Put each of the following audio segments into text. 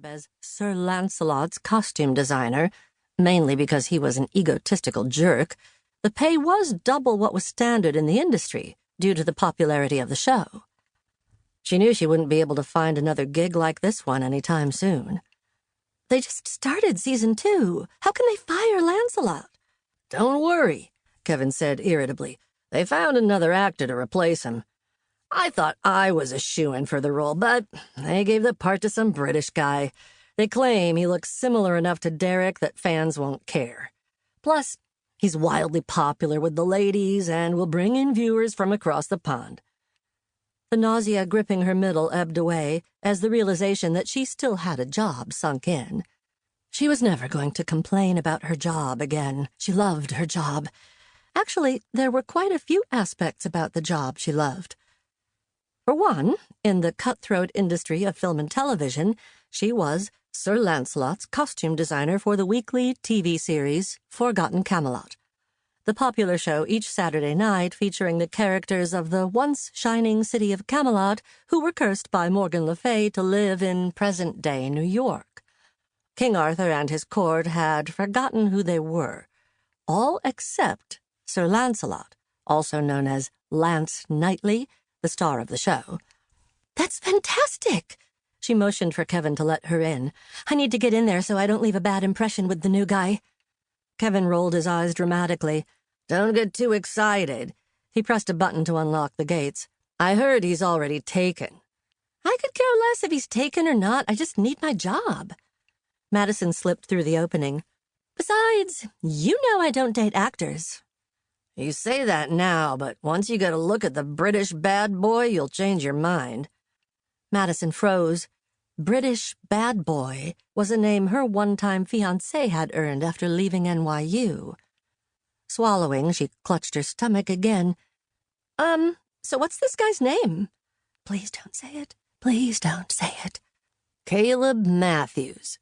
job as Sir Lancelot's costume designer, mainly because he was an egotistical jerk, the pay was double what was standard in the industry due to the popularity of the show. She knew she wouldn't be able to find another gig like this one anytime soon. They just started season 2. How can they fire Lancelot? Don't worry, Kevin said irritably. They found another actor to replace him. I thought I was a shoo-in for the role, but they gave the part to some British guy. They claim he looks similar enough to Derek that fans won't care. Plus, he's wildly popular with the ladies and will bring in viewers from across the pond. The nausea gripping her middle ebbed away as the realization that she still had a job sunk in. She was never going to complain about her job again. She loved her job. Actually, there were quite a few aspects about the job she loved. For one, in the cutthroat industry of film and television, she was Sir Lancelot's costume designer for the weekly TV series Forgotten Camelot, the popular show each Saturday night featuring the characters of the once shining city of Camelot who were cursed by Morgan Le Fay to live in present-day New York. King Arthur and his court had forgotten who they were, all except Sir Lancelot, also known as Lance Knightley, the star of the show. That's fantastic! She motioned for Kevin to let her in. I need to get in there so I don't leave a bad impression with the new guy. Kevin rolled his eyes dramatically. Don't get too excited. He pressed a button to unlock the gates. I heard he's already taken. I could care less if he's taken or not. I just need my job. Madison slipped through the opening. Besides, you know I don't date actors. You say that now, but once you get a look at the British bad boy, you'll change your mind. Madison froze. British bad boy was a name her one-time fiancé had earned after leaving NYU. Swallowing, she clutched her stomach again. So what's this guy's name? Please don't say it. Please don't say it. Caleb Matthews.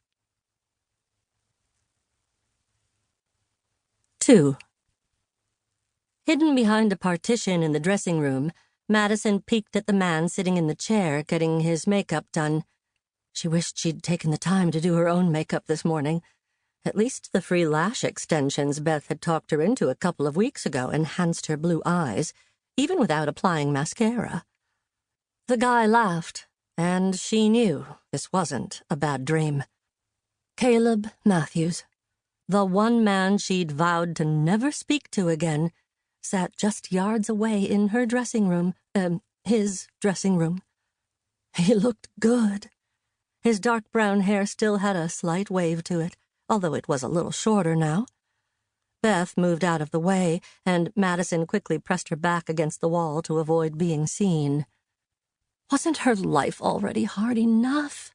2. Hidden behind a partition in the dressing room, Madison peeked at the man sitting in the chair getting his makeup done. She wished she'd taken the time to do her own makeup this morning. At least the free lash extensions Beth had talked her into a couple of weeks ago enhanced her blue eyes, even without applying mascara. The guy laughed, and she knew this wasn't a bad dream. Caleb Matthews, the one man she'd vowed to never speak to again, sat just yards away in her dressing room, his dressing room. He looked good. His dark brown hair still had a slight wave to it, although it was a little shorter now. Beth moved out of the way, and Madison quickly pressed her back against the wall to avoid being seen. Wasn't her life already hard enough?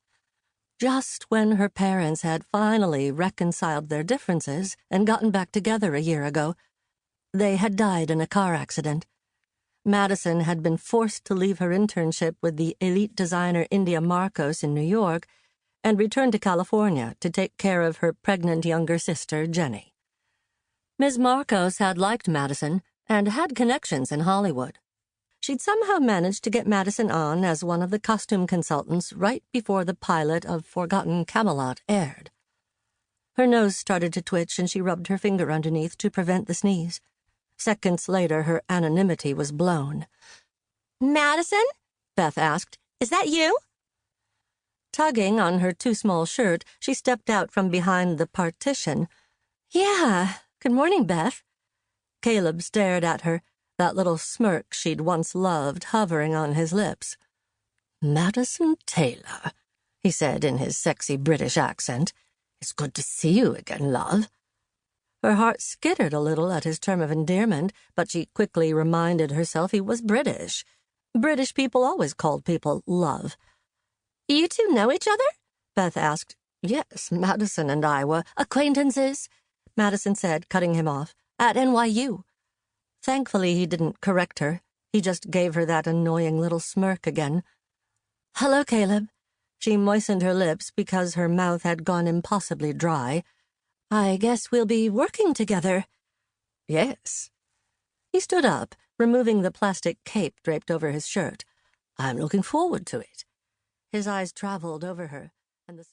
Just when her parents had finally reconciled their differences and gotten back together a year ago, they had died in a car accident. Madison had been forced to leave her internship with the elite designer India Marcos in New York and return to California to take care of her pregnant younger sister, Jenny. Ms. Marcos had liked Madison and had connections in Hollywood. She'd somehow managed to get Madison on as one of the costume consultants right before the pilot of Forgotten Camelot aired. Her nose started to twitch and she rubbed her finger underneath to prevent the sneeze. Seconds later, her anonymity was blown. Madison? Beth asked. Is that you? Tugging on her too-small shirt, she stepped out from behind the partition. Yeah, good morning, Beth. Caleb stared at her, that little smirk she'd once loved hovering on his lips. Madison Taylor, he said in his sexy British accent. It's good to see you again, love. Her heart skittered a little at his term of endearment, but she quickly reminded herself he was British. British people always called people love. You two know each other? Beth asked. Yes, Madison and I were acquaintances, Madison said, cutting him off, at NYU. Thankfully, he didn't correct her. He just gave her that annoying little smirk again. Hello, Caleb. She moistened her lips because her mouth had gone impossibly dry. I guess we'll be working together. Yes. He stood up, removing the plastic cape draped over his shirt. I'm looking forward to it. His eyes traveled over her, and the